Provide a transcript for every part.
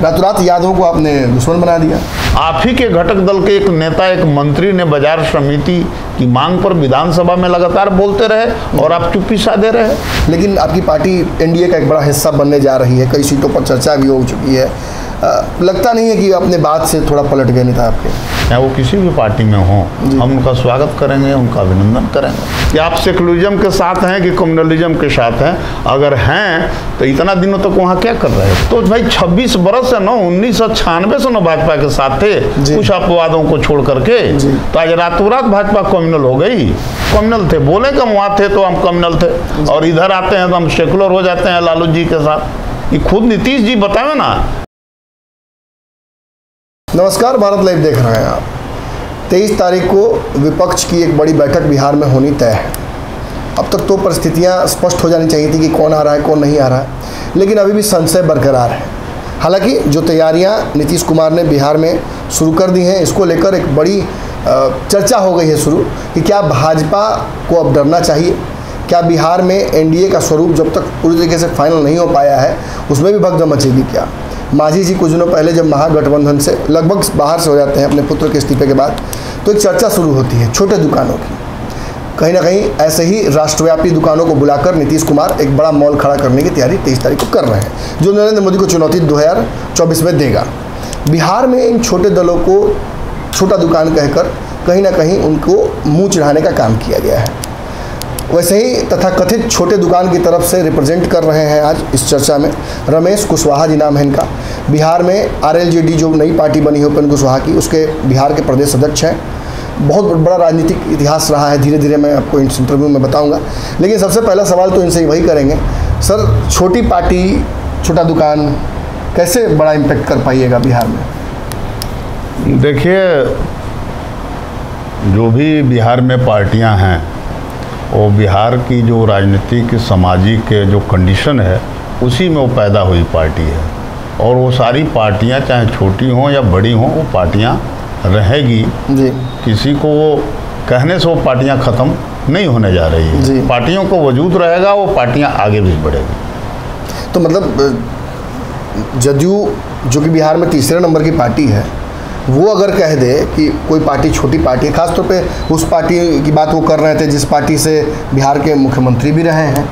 रातों रात यादवों को आपने दुश्मन बना दिया। आप ही के घटक दल के एक नेता, एक मंत्री ने बाजार समिति की मांग पर विधानसभा में लगातार बोलते रहे और आप चुप्पी साधे रहे। लेकिन आपकी पार्टी एनडीए का एक बड़ा हिस्सा बनने जा रही है, कई सीटों पर चर्चा भी हो चुकी है। लगता नहीं है कि अपने बात से थोड़ा पलट गए नेता आपके? चाहे वो किसी भी पार्टी में हो, हम उनका स्वागत करेंगे, उनका अभिनंदन करेंगे। कि आप सेकुलरिज्म के साथ हैं कि कम्युनलिज्म के साथ हैं? अगर हैं तो इतना दिनों तक वहाँ क्या कर रहे हैं? तो भाई 26 बरस से 1996 से भाजपा के साथ थे, कुछ अपवादों को छोड़ करके। तो आज रातों रात भाजपा कम्युनल हो गई। कम्युनल थे, बोले कि हम वहाँ थे तो हम कम्युनल थे, और इधर आते हैं तो हम सेकुलर हो जाते हैं लालू जी के साथ। ये खुद नीतीश जी बतावे ना। नमस्कार, भारत लाइव देख रहे हैं आप। 23 तारीख को विपक्ष की एक बड़ी बैठक बिहार में होनी तय है। अब तक तो परिस्थितियां स्पष्ट हो जानी चाहिए थी कि कौन आ रहा है कौन नहीं आ रहा है, लेकिन अभी भी संशय बरकरार है। हालांकि जो तैयारियां नीतीश कुमार ने बिहार में शुरू कर दी हैं, इसको लेकर एक बड़ी चर्चा हो गई है शुरू कि क्या भाजपा को अब डरना चाहिए? क्या बिहार में एनडीए का स्वरूप जब तक पूरी तरीके से फाइनल नहीं हो पाया है उसमें भी भगदड़ मचेगी क्या? मांझी जी कुछ दिनों पहले जब महागठबंधन से लगभग बाहर से हो जाते हैं अपने पुत्र के इस्तीफे के बाद, तो एक चर्चा शुरू होती है छोटे दुकानों की। कहीं ना कहीं ऐसे ही राष्ट्रव्यापी दुकानों को बुलाकर नीतीश कुमार एक बड़ा मॉल खड़ा करने की तैयारी 23 तारीख को कर रहे हैं, जो नरेंद्र मोदी को चुनौती 2024 में देगा। बिहार में इन छोटे दलों को छोटा दुकान कहकर कहीं ना कहीं उनको मुँह चढ़ाने का काम किया गया है। वैसे ही तथाकथित छोटे दुकान की तरफ से रिप्रेजेंट कर रहे हैं आज इस चर्चा में रमेश कुशवाहा जी नाम है इनका। बिहार में आरएलजेडी जो नई पार्टी बनी है उपेंद्र कुशवाहा की, उसके बिहार के प्रदेश अध्यक्ष हैं। बहुत बड़ा राजनीतिक इतिहास रहा है, धीरे धीरे मैं आपको इस इंटरव्यू में बताऊंगा। लेकिन सबसे पहला सवाल तो इनसे वही करेंगे, सर छोटी पार्टी छोटा दुकान कैसे बड़ा इम्पैक्ट कर पाइएगा बिहार में? देखिए, जो भी बिहार में पार्टियां हैं वो बिहार की जो राजनीतिक सामाजिक जो कंडीशन है उसी में वो पैदा हुई पार्टी है, और वो सारी पार्टियां चाहे छोटी हों या बड़ी हों वो पार्टियां रहेगी जी। किसी को वो कहने से वो पार्टियां ख़त्म नहीं होने जा रही है। पार्टियों को वजूद रहेगा, वो पार्टियां आगे भी बढ़ेगी। तो मतलब जदयू जो कि बिहार में तीसरे नंबर की पार्टी है, वो अगर कह दे कि कोई पार्टी छोटी पार्टी है, खासतौर पे उस पार्टी की बात वो कर रहे थे जिस पार्टी से बिहार के मुख्यमंत्री भी रहे हैं,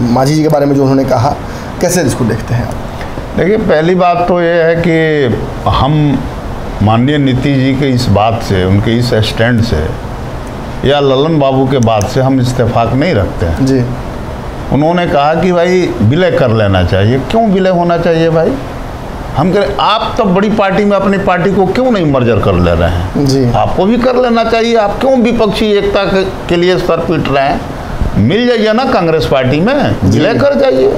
मांझी जी के बारे में जो उन्होंने कहा, कैसे इसको देखते हैं आप? देखिए, पहली बात तो ये है कि हम माननीय नीतीश जी के इस बात से, उनके इस स्टैंड से या ललन बाबू के बात से हम इत्तेफाक नहीं रखते हैं जी। उन्होंने कहा कि भाई विलय कर लेना चाहिए। क्यों विलय होना चाहिए भाई? हम कह रहे आप तब बड़ी पार्टी में अपनी पार्टी को क्यों नहीं मर्जर कर ले रहे हैं जी? आपको भी कर लेना चाहिए। आप क्यों विपक्षी एकता के लिए सर पीट रहे हैं? मिल जाइए ना कांग्रेस पार्टी में, विलय कर जाइए,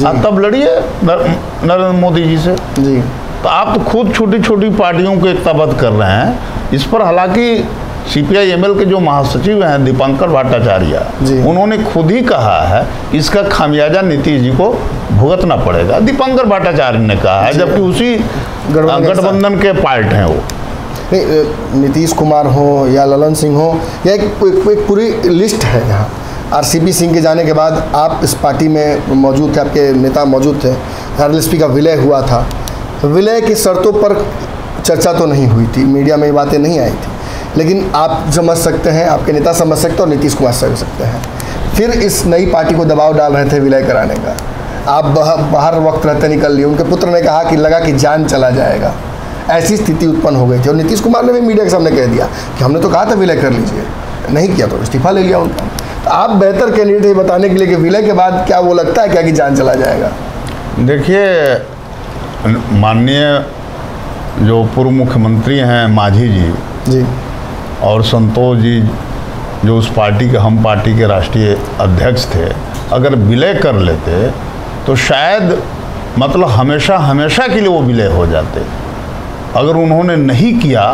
आप तब लड़िए नरेंद्र मोदी जी से जी। तो आप तो खुद छोटी छोटी पार्टियों को एकताबद्ध कर रहे हैं। इस पर हालांकि CPI-ML के जो महासचिव हैं दीपंकर भट्टाचार्य, उन्होंने खुद ही कहा है इसका खामियाजा नीतीश जी को भुगतना पड़ेगा। दीपंकर भट्टाचार्य ने कहा है, जबकि उसी गठबंधन के पार्ट हैं वो। नीतीश कुमार हो या ललन सिंह हो या एक पूरी लिस्ट है यहाँ। RCP सिंह के जाने के बाद आप इस पार्टी में मौजूद थे, आपके नेता मौजूद थे, RLSP का विलय हुआ था। विलय की शर्तों पर चर्चा तो नहीं हुई थी, मीडिया में ये बातें नहीं आई थी, लेकिन आप समझ सकते हैं, आपके नेता समझ सकते हैं और नीतीश कुमार समझ सकते हैं। फिर इस नई पार्टी को दबाव डाल रहे थे विलय कराने का, आप बाहर वक्त रहते निकल लिए। उनके पुत्र ने कहा कि लगा कि जान चला जाएगा, ऐसी स्थिति उत्पन्न हो गई थी। और नीतीश कुमार ने भी मीडिया के सामने कह दिया कि हमने तो कहा था विलय कर लीजिए, नहीं किया तो इस्तीफा ले लिया उनका। तो आप बेहतर कैंडिडेट है बताने के लिए कि विलय के बाद क्या वो लगता है क्या कि जान चला जाएगा? देखिए, माननीय जो पूर्व मुख्यमंत्री हैं मांझी जी और संतोष जी जो उस पार्टी के, हम पार्टी के राष्ट्रीय अध्यक्ष थे, अगर विलय कर लेते तो शायद मतलब हमेशा हमेशा के लिए वो विलय हो जाते। अगर उन्होंने नहीं किया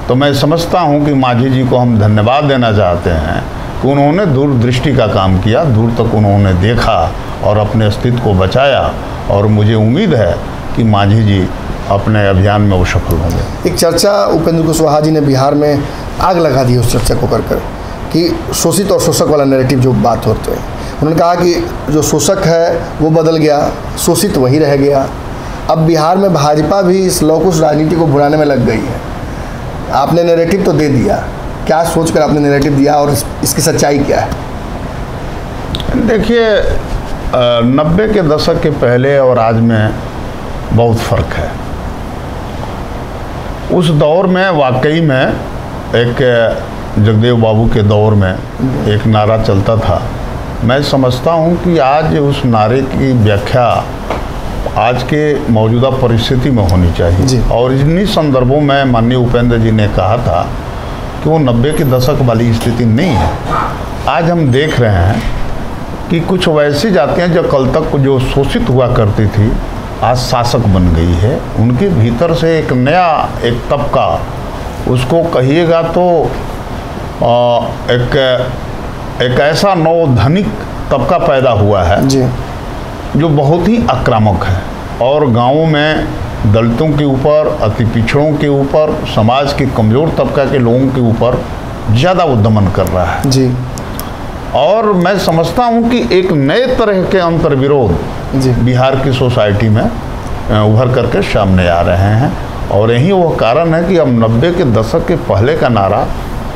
तो मैं समझता हूँ कि मांझी जी को हम धन्यवाद देना चाहते हैं कि उन्होंने दूरदृष्टि का काम किया, दूर तक उन्होंने देखा और अपने अस्तित्व को बचाया। और मुझे उम्मीद है कि मांझी जी अपने अभियान में वो सफल होंगे। एक चर्चा उपेंद्र कुशवाहा जी ने बिहार में आग लगा दी उस चर्चा को कर कि शोषित और शोषक वाला नैरेटिव जो बात होते हैं, उन्होंने कहा कि जो शोषक है वो बदल गया, शोषित वही रह गया। अब बिहार में भाजपा भी इस लौकुश राजनीति को भुनाने में लग गई है। आपने नैरेटिव तो दे दिया, क्या सोचकर आपने नैरेटिव दिया और इसकी सच्चाई क्या है? देखिए, 90 के दशक के पहले और आज में बहुत फ़र्क है। उस दौर में वाकई में एक जगदेव बाबू के दौर में एक नारा चलता था। मैं समझता हूं कि आज उस नारे की व्याख्या आज के मौजूदा परिस्थिति में होनी चाहिए। और इन्हीं संदर्भों में माननीय उपेंद्र जी ने कहा था कि वो 90 के दशक वाली स्थिति नहीं है। आज हम देख रहे हैं कि कुछ वैसी जातियां जो कल तक जो शोषित हुआ करती थी आज शासक बन गई है। उनके भीतर से एक नया एक तबका, उसको कहिएगा तो एक ऐसा नवधनिक तबका पैदा हुआ है जी, जो बहुत ही आक्रामक है और गाँवों में दलितों के ऊपर, अति पिछड़ों के ऊपर, समाज के कमज़ोर तबका के लोगों के ऊपर ज़्यादा उद्दमन कर रहा है जी। और मैं समझता हूं कि एक नए तरह के अंतर्विरोध बिहार की सोसाइटी में उभर करके सामने आ रहे हैं और यही वो कारण है कि अब 90 के दशक के पहले का नारा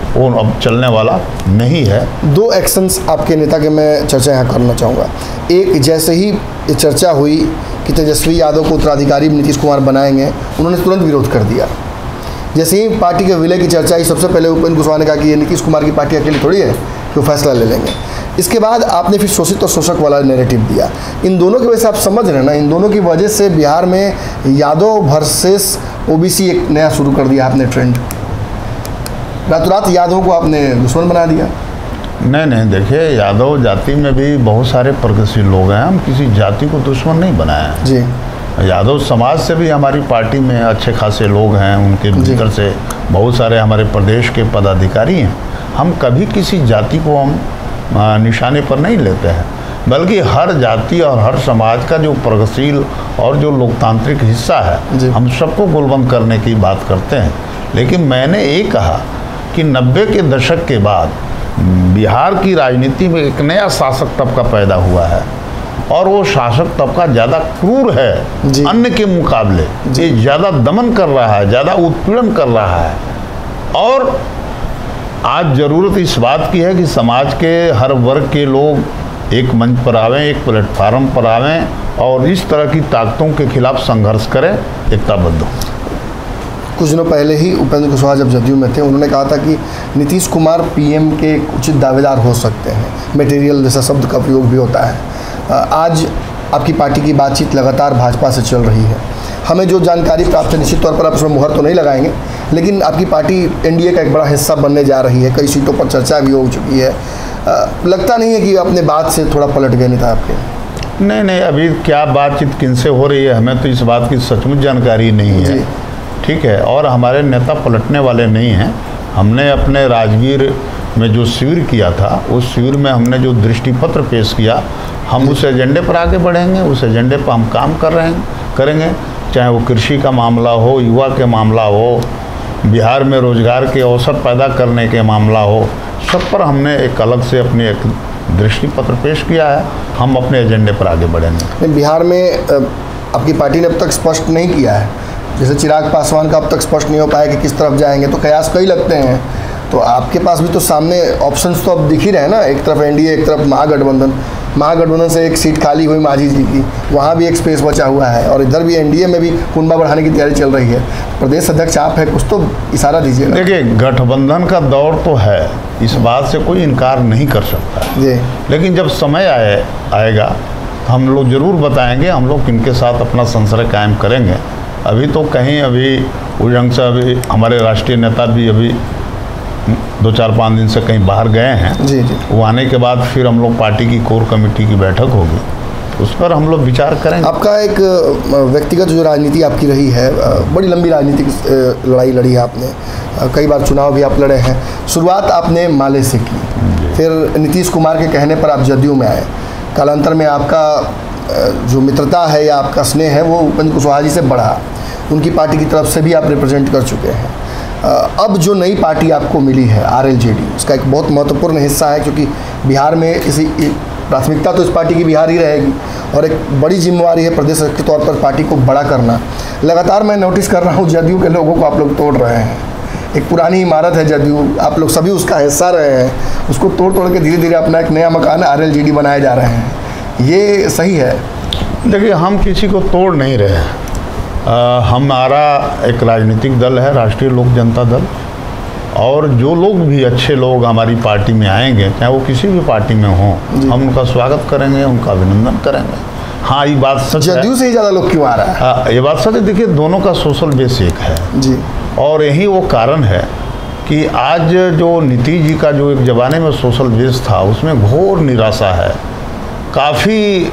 वो अब चलने वाला नहीं है। दो एक्शंस आपके नेता के मैं चर्चा यहाँ करना चाहूँगा। एक, जैसे ही चर्चा हुई कि तेजस्वी यादव को उत्तराधिकारी नीतीश कुमार बनाएंगे, उन्होंने तुरंत विरोध कर दिया। जैसे ही पार्टी के विलय की चर्चा आई, सबसे पहले उपेंद्र कुशवाहा ने कहा कि ये नीतीश कुमार की पार्टी अकेली थोड़ी है कि वो फैसला ले लेंगे। इसके बाद आपने फिर शोषित और शोषक वाला नैरेटिव दिया। इन दोनों की वजह से आप समझ रहे हैं ना, इन दोनों की वजह से बिहार में यादव वर्सेस ओबीसी एक नया शुरू कर दिया आपने ट्रेंड। रातों रात यादव को आपने दुश्मन बना दिया। नहीं, देखिए, यादव जाति में भी बहुत सारे प्रगतिशील लोग हैं। हम किसी जाति को दुश्मन नहीं बनाए हैं जी। यादव समाज से भी हमारी पार्टी में अच्छे खासे लोग हैं, उनके भीतर से बहुत सारे हमारे प्रदेश के पदाधिकारी हैं। हम कभी किसी जाति को हम निशाने पर नहीं लेते हैं, बल्कि हर जाति और हर समाज का जो प्रगतिशील और जो लोकतांत्रिक हिस्सा है, हम सबको गोलबंद करने की बात करते हैं। लेकिन मैंने ये कहा कि 90 के दशक के बाद बिहार की राजनीति में एक नया शासक तबका पैदा हुआ है और वो शासक तबका ज़्यादा क्रूर है अन्य के मुकाबले। ये ज़्यादा दमन कर रहा है, ज़्यादा उत्पीड़न कर रहा है। और आज ज़रूरत इस बात की है कि समाज के हर वर्ग के लोग एक मंच पर आवें, एक प्लेटफार्म पर आवें और इस तरह की ताकतों के खिलाफ संघर्ष करें, एकताबद्ध हों। कुछ दिनों पहले ही उपेंद्र कुशवाहा जब जदयू में थे, उन्होंने कहा था कि नीतीश कुमार पीएम के उचित दावेदार हो सकते हैं। मटेरियल जैसा शब्द का प्रयोग भी होता है। आज आपकी पार्टी की बातचीत लगातार भाजपा से चल रही है। हमें जो जानकारी प्राप्त है, निश्चित तौर पर आप उसमें मुहर तो नहीं लगाएंगे, लेकिन आपकी पार्टी एनडीए का एक बड़ा हिस्सा बनने जा रही है। कई सीटों पर चर्चा भी हो चुकी है। लगता नहीं है कि अपने बात से थोड़ा पलट गए नेता आपके? नहीं, अभी क्या बातचीत किनसे हो रही है हमें तो इस बात की सचमुच जानकारी नहीं है। ठीक है, और हमारे नेता पलटने वाले नहीं हैं। हमने अपने राजगीर में जो शिविर किया था, उस शिविर में हमने जो दृष्टिपत्र पेश किया, हम उस एजेंडे पर आगे बढ़ेंगे। उस एजेंडे पर हम काम करेंगे, चाहे वो कृषि का मामला हो, युवा के मामला हो, बिहार में रोजगार के अवसर पैदा करने के मामला हो, सब पर हमने एक अलग से अपनी एक दृष्टिपत्र पेश किया है। हम अपने एजेंडे पर आगे बढ़ेंगे। बिहार में आपकी पार्टी ने अब तक स्पष्ट नहीं किया है, जैसे चिराग पासवान का अब तक स्पष्ट नहीं हो पाया कि किस तरफ जाएंगे, तो कयास कई लगते हैं। तो आपके पास भी तो सामने ऑप्शंस तो अब दिख ही रहे हैं ना, एक तरफ एनडीए, एक तरफ महागठबंधन से एक सीट खाली हुई मांझी जी की, वहाँ भी एक स्पेस बचा हुआ है, और इधर भी एनडीए में भी कुनबा बढ़ाने की तैयारी चल रही है। प्रदेश अध्यक्ष आप है, कुछ तो इशारा दीजिएगा। देखिए, गठबंधन का दौर तो है, इस बात से कोई इनकार नहीं कर सकता जी। लेकिन जब समय आएगा तो हम लोग ज़रूर बताएंगे, हम लोग किनके साथ अपना संसर्ग कायम करेंगे। अभी तो कहीं अभी उजंग से अभी हमारे राष्ट्रीय नेता भी अभी 2-4-5 दिन से कहीं बाहर गए हैं जी। वो आने के बाद फिर हम लोग पार्टी की कोर कमेटी की बैठक होगी, उस पर हम लोग विचार करेंगे। आपका एक व्यक्तिगत जो राजनीति आपकी रही है, बड़ी लंबी राजनीतिक लड़ाई लड़ी है आपने, कई बार चुनाव भी आप लड़े हैं। शुरुआत आपने माले से की, फिर नीतीश कुमार के कहने पर आप जदयू में आए। कालांतर में आपका जो मित्रता है या आपका स्नेह है वो उपेंद्र कुशवाहा जी से बढ़ा, उनकी पार्टी की तरफ से भी आप रिप्रेजेंट कर चुके हैं। अब जो नई पार्टी आपको मिली है आरएलजेडी, उसका एक बहुत महत्वपूर्ण हिस्सा है, क्योंकि बिहार में इसी प्राथमिकता तो इस पार्टी की बिहार ही रहेगी, और एक बड़ी जिम्मेवारी है प्रदेश के तौर पर पार्टी को बड़ा करना। लगातार मैं नोटिस कर रहा हूँ जदयू के लोगों को आप लोग तोड़ रहे हैं। एक पुरानी इमारत है जदयू, आप लोग सभी उसका हिस्सा रहे हैं, उसको तोड़ तोड़ के धीरे धीरे अपना एक नया मकान RLGD बनाए जा रहे हैं। ये सही है? देखिए, हम किसी को तोड़ नहीं रहे हैं। हमारा एक राजनीतिक दल है, राष्ट्रीय लोक जनता दल, और जो लोग भी अच्छे लोग हमारी पार्टी में आएंगे, चाहे वो किसी भी पार्टी में हों, हम उनका स्वागत करेंगे, उनका अभिनंदन करेंगे। हाँ, ये बात सच है। जदयू से ही ज़्यादा लोग क्यों आ रहा है? ये बात सच है। देखिए, दोनों का सोशल बेस एक है जी, और यही वो कारण है कि आज जो नीतीश जी का जो एक ज़माने में सोशल बेस था, उसमें घोर निराशा है। काफ़ी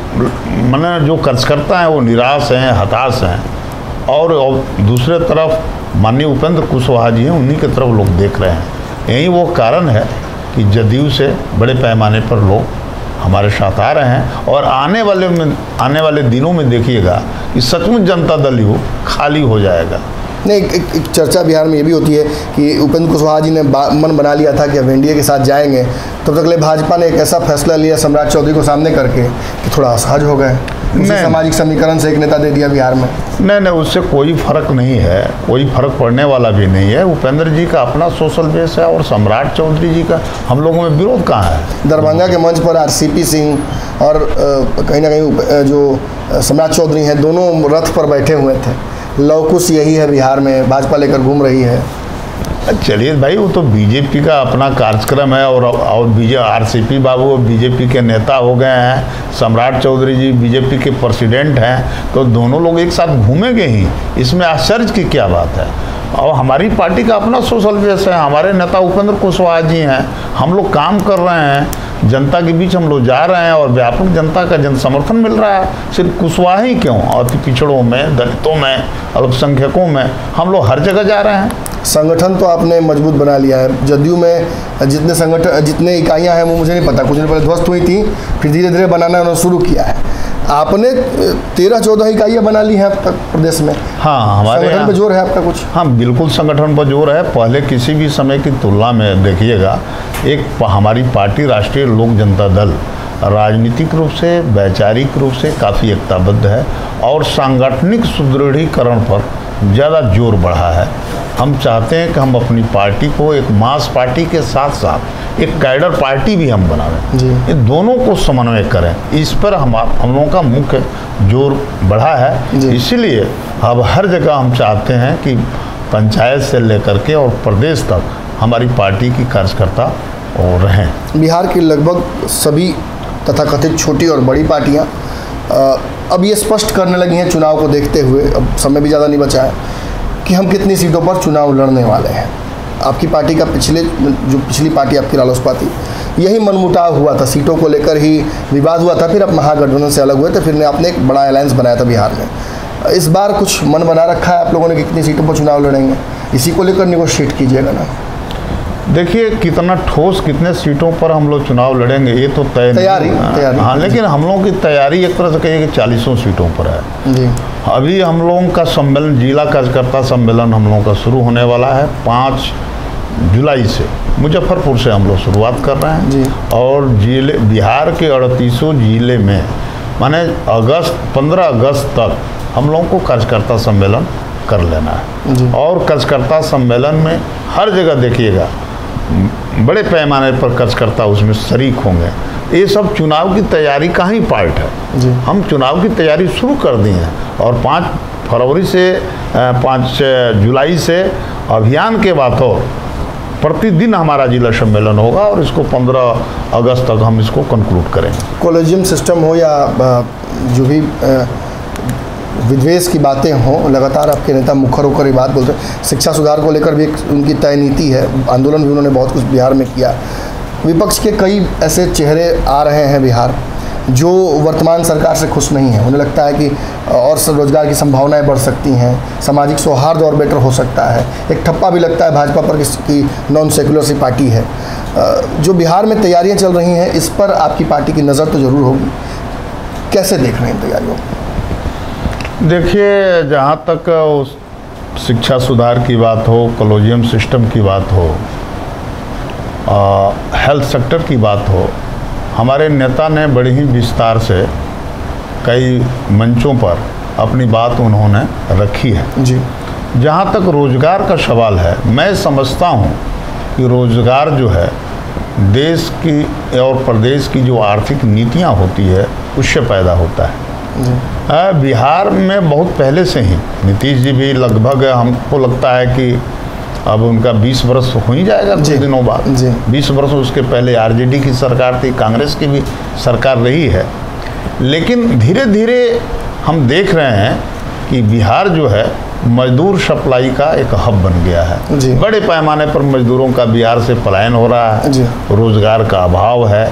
माने जो कार्यकर्ता हैं वो निराश हैं, हताश हैं, और दूसरे तरफ माननीय उपेंद्र कुशवाहा जी हैं, उन्हीं की तरफ लोग देख रहे हैं। यही वो कारण है कि जदयू से बड़े पैमाने पर लोग हमारे साथ आ रहे हैं, और आने वाले दिनों में देखिएगा कि सचमुच जनता दल ही खाली हो जाएगा। नहीं, एक चर्चा बिहार में ये भी होती है कि उपेंद्र कुशवाहा जी ने मन बना लिया था कि अब एनडीए के साथ जाएंगे, तब तक ले भाजपा ने एक ऐसा फैसला लिया सम्राट चौधरी को सामने करके कि थोड़ा असहज हो गए। सामाजिक समीकरण से एक नेता दे दिया बिहार में। नहीं, उससे कोई फर्क नहीं है, कोई फर्क पड़ने वाला भी नहीं है। उपेंद्र जी का अपना सोशल बेस है, और सम्राट चौधरी जी का हम लोगों में विरोध कहाँ है? दरभंगा के मंच पर RCP सिंह और कहीं ना कहीं जो सम्राट चौधरी हैं, दोनों रथ पर बैठे हुए थे। लवकुश यही है बिहार में, भाजपा लेकर घूम रही है। चलिए भाई, वो तो बीजेपी का अपना कार्यक्रम है, और RCP बाबू बीजेपी के नेता हो गए हैं, सम्राट चौधरी जी बीजेपी के प्रेसिडेंट हैं, तो दोनों लोग एक साथ घूमेंगे ही, इसमें आश्चर्य की क्या बात है? और हमारी पार्टी का अपना सोशल बेस है, हमारे नेता उपेंद्र कुशवाहा जी हैं, हम लोग काम कर रहे हैं, जनता के बीच हम लोग जा रहे हैं, और व्यापक जनता का जन समर्थन मिल रहा है। सिर्फ कुशवाहा ही क्यों, अति पिछड़ों में, दलितों में, अल्पसंख्यकों में, हम लोग हर जगह जा रहे हैं। संगठन तो आपने मजबूत बना लिया है। जदयू में जितने इकाइयां हैं वो मुझे नहीं पता, कुछ दिन पहले ध्वस्त हुई थी, फिर धीरे धीरे बनाना उन्होंने शुरू किया है। आपने 13-14 इकाइयां बना ली हैं अब तक प्रदेश में। हाँ, हमारे संगठन पर जोर है आपका कुछ? हाँ, बिल्कुल संगठन पर जोर है। पहले किसी भी समय की तुलना में देखिएगा, एक हमारी पार्टी राष्ट्रीय लोक जनता दल राजनीतिक रूप से, वैचारिक रूप से काफ़ी एकताबद्ध है, और सांगठनिक सुदृढ़ीकरण पर ज़्यादा जोर बढ़ा है। हम चाहते हैं कि हम अपनी पार्टी को एक मास पार्टी के साथ साथ एक कैडर पार्टी भी हम बनावें, ये दोनों को समन्वय करें। इस पर हम लोगों का मुख्य जोर बढ़ा है। इसीलिए अब हर जगह हम चाहते हैं कि पंचायत से लेकर के और प्रदेश तक हमारी पार्टी की कार्यकर्ता और रहें। बिहार की लगभग सभी तथाकथित छोटी और बड़ी पार्टियाँ अब ये स्पष्ट करने लगी हैं चुनाव को देखते हुए, अब समय भी ज़्यादा नहीं बचा है, कि हम कितनी सीटों पर चुनाव लड़ने वाले हैं। आपकी पार्टी का पिछली पार्टी आपकी रालोसपा थी, यही मनमुटाव हुआ था, सीटों को लेकर ही विवाद हुआ था, फिर आप महागठबंधन से अलग हुए थे, फिर आपने एक बड़ा अलायंस बनाया था बिहार में। इस बार कुछ मन बना रखा है आप लोगों ने कितनी सीटों पर चुनाव लड़ेंगे? इसी को लेकर नेगोशिएट कीजिएगा ना। देखिए, कितना ठोस कितने सीटों पर हम लोग चुनाव लड़ेंगे ये तो तैयारी। हाँ, लेकिन हम लोगों की तैयारी एक तरह से कहिए कि 40 सीटों पर है जी। अभी हम लोगों का सम्मेलन, जिला कार्यकर्ता सम्मेलन हम लोगों का शुरू होने वाला है 5 जुलाई से। मुजफ्फरपुर से हम लोग शुरुआत कर रहे हैं जी। और जिले बिहार के 38 जिले में माने 15 अगस्त तक हम लोगों को कार्यकर्ता सम्मेलन कर लेना है जी। और कार्यकर्ता सम्मेलन में हर जगह देखिएगा बड़े पैमाने पर कार्यकर्ता उसमें शरीक होंगे। ये सब चुनाव की तैयारी का ही पार्ट है जी। हम चुनाव की तैयारी शुरू कर दी है, और 5 जुलाई से अभियान के बाद प्रतिदिन हमारा जिला सम्मेलन होगा, और इसको 15 अगस्त तक हम इसको कंक्लूड करेंगे। कॉलेजियम सिस्टम हो या जो भी विद्वेष की बातें हों, लगातार आपके नेता मुखर होकर ये बात बोलते हैं। शिक्षा सुधार को लेकर भी एक उनकी तय नीति है, आंदोलन भी उन्होंने बहुत कुछ बिहार में किया। विपक्ष के कई ऐसे चेहरे आ रहे हैं बिहार जो वर्तमान सरकार से खुश नहीं है। उन्हें लगता है कि और रोजगार की संभावनाएं बढ़ सकती हैं, सामाजिक सौहार्द और बेटर हो सकता है। एक ठप्पा भी लगता है भाजपा पर कि नॉन सेकुलर सी पार्टी है। जो बिहार में तैयारियां चल रही हैं, इस पर आपकी पार्टी की नज़र तो ज़रूर होगी, कैसे देख रहे हैं तैयारियों को? देखिए, जहाँ तक शिक्षा सुधार की बात हो, कॉलेजियम सिस्टम की बात हो, हेल्थ सेक्टर की बात हो, हमारे नेता ने बड़े ही विस्तार से कई मंचों पर अपनी बात उन्होंने रखी है जी। जहाँ तक रोजगार का सवाल है, मैं समझता हूँ कि रोजगार जो है देश की और प्रदेश की जो आर्थिक नीतियाँ होती है उससे पैदा होता है। बिहार में बहुत पहले से ही नीतीश जी भी लगभग, हमको लगता है कि अब उनका 20 वर्ष हो ही जाएगा कुछ दिनों बाद। 20 वर्ष उसके पहले आरजेडी की सरकार थी, कांग्रेस की भी सरकार रही है, लेकिन धीरे धीरे हम देख रहे हैं कि बिहार जो है मजदूर सप्लाई का एक हब बन गया है। बड़े पैमाने पर मजदूरों का बिहार से पलायन हो रहा है, रोजगार का अभाव है,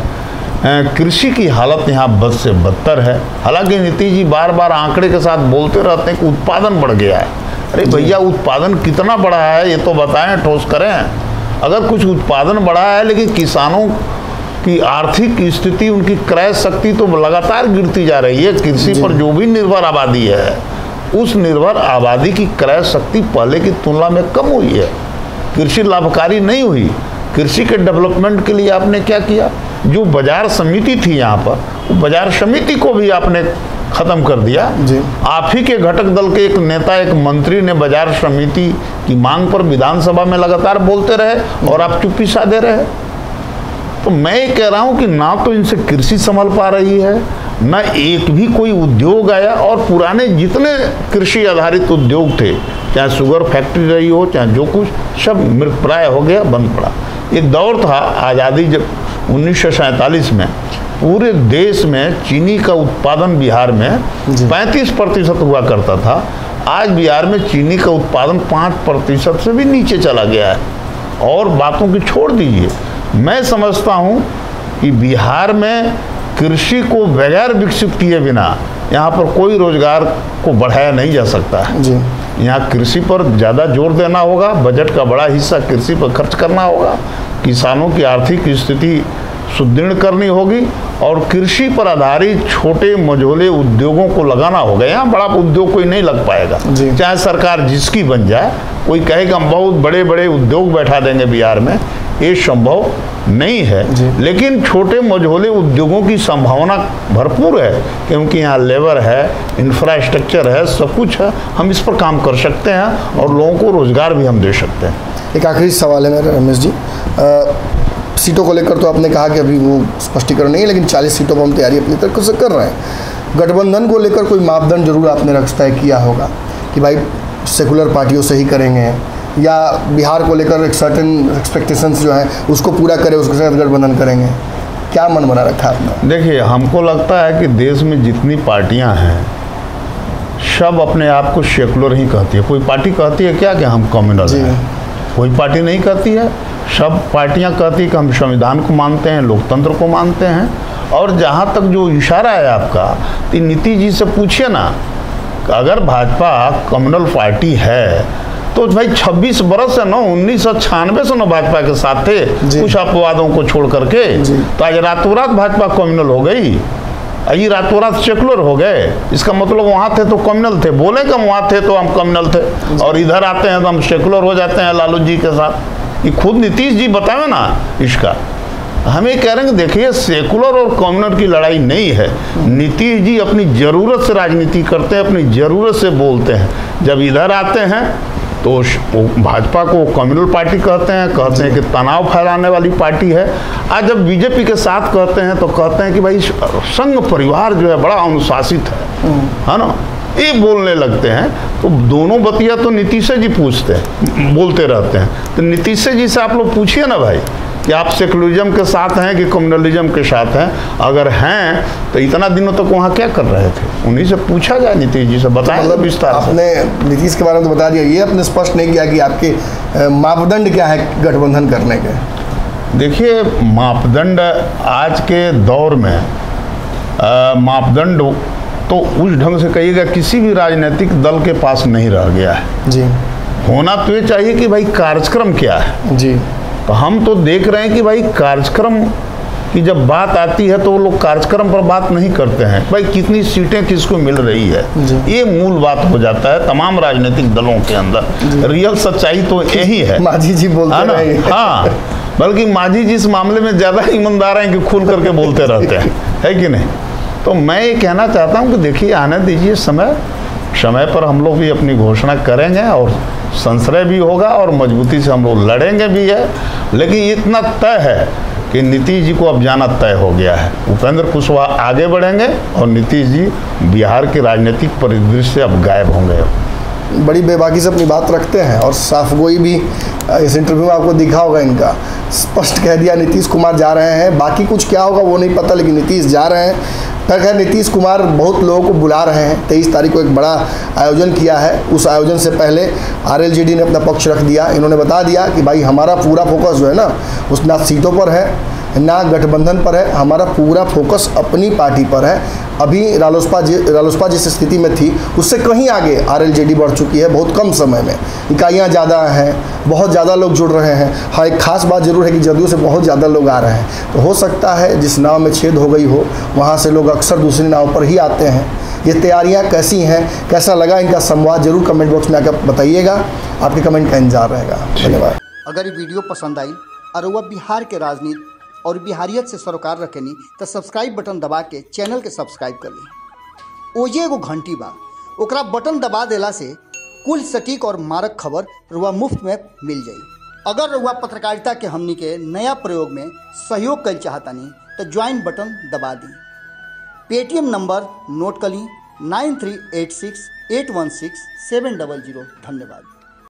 कृषि की हालत यहाँ बद से बदतर है। हालांकि नीतीश जी बार बार आंकड़े के साथ बोलते रहते हैं कि उत्पादन बढ़ गया है। अरे भैया, उत्पादन कितना बढ़ा है ये तो बताएं, ठोस करें। अगर कुछ उत्पादन बढ़ा है लेकिन किसानों की आर्थिक स्थिति, उनकी क्रय शक्ति तो लगातार गिरती जा रही है। कृषि पर जो भी निर्भर आबादी है, उस निर्भर आबादी की क्रय शक्ति पहले की तुलना में कम हुई है। कृषि लाभकारी नहीं हुई। कृषि के डेवलपमेंट के लिए आपने क्या किया? जो बाजार समिति थी यहाँ पर, वो बाजार समिति को भी आपने खत्म कर दिया। आप ही के घटक दल के एक नेता, एक मंत्री ने बाजार समिति की मांग पर विधानसभा में लगातार बोलते रहे और आप चुप्पी साधे रहे। तो मैं ये कह रहा हूँ कि ना तो इनसे कृषि संभल पा रही है, न एक भी कोई उद्योग आया, और पुराने जितने कृषि आधारित उद्योग थे, चाहे शुगर फैक्ट्री रही हो, चाहे जो कुछ, सब मृतप्राय हो गया, बंद पड़ा। एक दौर था आज़ादी जब 1947 में पूरे देश में चीनी का उत्पादन बिहार में 35% हुआ करता था। आज बिहार में चीनी का उत्पादन 5% से भी नीचे चला गया है। और बातों की छोड़ दीजिए, मैं समझता हूँ कि बिहार में कृषि को बगैर विकसित किए बिना यहाँ पर कोई रोजगार को बढ़ाया नहीं जा सकता है। यहाँ कृषि पर ज़्यादा जोर देना होगा, बजट का बड़ा हिस्सा कृषि पर खर्च करना होगा, किसानों की आर्थिक स्थिति सुदृढ़ करनी होगी और कृषि पर आधारित छोटे मझोले उद्योगों को लगाना होगा। यहाँ बड़ा उद्योग कोई नहीं लग पाएगा, चाहे सरकार जिसकी बन जाए। कोई कहेगा हम बहुत बड़े बड़े उद्योग बैठा देंगे बिहार में, ये संभव नहीं है। लेकिन छोटे मझोले उद्योगों की संभावना भरपूर है, क्योंकि यहाँ लेबर है, इंफ्रास्ट्रक्चर है, सब कुछ है। हम इस पर काम कर सकते हैं और लोगों को रोजगार भी हम दे सकते हैं। एक आखिरी सवाल है मेरा रमेश जी, सीटों को लेकर तो आपने कहा कि अभी वो स्पष्टीकरण नहीं है, लेकिन 40 सीटों पर हम तैयारी अपनी तरफ से कर रहे हैं। गठबंधन को लेकर कोई मापदंड जरूर आपने तय किया होगा कि भाई सेकुलर पार्टियों से ही करेंगे, या बिहार को लेकर एक सर्टेन एक्सपेक्टेशंस जो है उसको पूरा करें, उसके साथ गठबंधन करेंगे। क्या मन बना रखा है आपने? देखिए, हमको लगता है कि देश में जितनी पार्टियां हैं सब अपने आप को सेकुलर ही कहती है। कोई पार्टी कहती है क्या कि हम कम्युनल हैं? कोई पार्टी नहीं कहती है। सब पार्टियां कहती है कि हम संविधान को मानते हैं, लोकतंत्र को मानते हैं। और जहाँ तक जो इशारा है आपका, तो नीतीश जी से पूछिए ना, अगर भाजपा कम्युनल पार्टी है तो भाई 26 बरस से 1996 से भाजपा के साथ थे, कुछ अपवादों को छोड़ करके। तो आज रातों रात भाजपा कम्युनल हो गई, ये रातों रात सेकुलर हो गए। इसका मतलब वहाँ थे तो कम्युनल थे, बोले कि हम वहाँ थे तो हम कम्युनल थे, और इधर आते हैं तो हम सेकुलर हो जाते हैं लालू जी के साथ। ये खुद नीतीश जी बतावे ना इसका। हम ये कह रहे हैं कि देखिए, सेकुलर और कम्युनल की लड़ाई नहीं है। नीतीश जी अपनी ज़रूरत से राजनीति करते हैं, अपनी ज़रूरत से बोलते हैं। जब इधर आते हैं तो भाजपा को कम्युनल पार्टी कहते हैं कि तनाव फैलाने वाली पार्टी है। आज जब बीजेपी के साथ कहते हैं तो कहते हैं कि भाई संघ परिवार जो है बड़ा अनुशासित है ना, ये बोलने लगते हैं। तो दोनों बतिया तो नीतीश जी बोलते रहते हैं। तो नीतीश जी से आप लोग पूछिए ना भाई कि आप सेकुलरिज्म के साथ हैं कि कम्युनलिज्म के साथ हैं। अगर हैं तो इतना दिनों तक वहाँ क्या कर रहे थे, उन्हीं से पूछा जाए, नीतीश जी से बताएं। मतलब विस्तार आपने नीतीश के बारे में तो बता दिया, ये आपने स्पष्ट नहीं किया कि आपके मापदंड क्या है गठबंधन करने के। देखिए, मापदंड आज के दौर में मापदंड तो उस ढंग से कहिएगा किसी भी राजनीतिक दल के पास नहीं रह गया है जी। होना तो ये चाहिए कि भाई कार्यक्रम क्या है जी। तो हम तो देख रहे हैं कि भाई कार्यक्रम की जब बात आती है तो वो लोग कार्यक्रम पर बात नहीं करते हैं, भाई कितनी सीटें किसको मिल रही है, ये मूल बात हो जाता है तमाम राजनीतिक दलों के अंदर। रियल सच्चाई तो यही है। माझी जी बोलते हैं। हाँ, बल्कि माझी जी इस मामले में ज़्यादा ईमानदार हैं कि खुल करके बोलते रहते हैं, है कि नहीं। तो मैं ये कहना चाहता हूँ कि देखिए आने दीजिए समय पर हम लोग भी अपनी घोषणा करेंगे और संशय भी होगा और मजबूती से हम लोग लड़ेंगे भी है। लेकिन इतना तय है कि नीतीश जी को अब जाना तय हो गया है। उपेंद्र कुशवाहा आगे बढ़ेंगे और नीतीश जी बिहार के राजनीतिक परिदृश्य से अब गायब होंगे। बड़ी बेबाकी से अपनी बात रखते हैं और साफगोई भी इस इंटरव्यू में आपको दिखा होगा, इनका स्पष्ट कह दिया नीतीश कुमार जा रहे हैं। बाकी कुछ क्या होगा वो नहीं पता, लेकिन नीतीश जा रहे हैं। खैर नीतीश कुमार बहुत लोगों को बुला रहे हैं। 23 तारीख को एक बड़ा आयोजन किया है। उस आयोजन से पहले आरएलजेडी ने अपना पक्ष रख दिया। इन्होंने बता दिया कि भाई हमारा पूरा फोकस जो है ना उस ना सीटों पर है ना गठबंधन पर है, हमारा पूरा फोकस अपनी पार्टी पर है। अभी रालोसपा जिस स्थिति में थी उससे कहीं आगे आरएलजेडी बढ़ चुकी है। बहुत कम समय में इकाइयाँ ज़्यादा हैं, बहुत ज़्यादा लोग जुड़ रहे हैं। हाँ, एक खास बात ज़रूर है कि जदयू से बहुत ज़्यादा लोग आ रहे हैं। तो हो सकता है जिस नाव में छेद हो गई हो वहाँ से लोग अक्सर दूसरी नाव पर ही आते हैं। ये तैयारियाँ कैसी हैं, कैसा लगा इनका संवाद, जरूर कमेंट बॉक्स में आकर बताइएगा। आपके कमेंट का इंतजार रहेगा। धन्यवाद। अगर ये वीडियो पसंद आई और वह बिहार के राजनीति और बिहारियत से सरोकार रखेनी तो सब्सक्राइब बटन दबा के चैनल के सब्सक्राइब कर ली। ओजे एगो घंटी बा, ओकरा बटन दबा देला से कुल सटीक और मारक खबर रुआ मुफ्त में मिल जाई। अगर रुआ पत्रकारिता के हमनी के नया प्रयोग में सहयोग कर चाहतानी तो ज्वाइन बटन दबा दी। पेटीएम नंबर नोट कर ली 9386816700। धन्यवाद।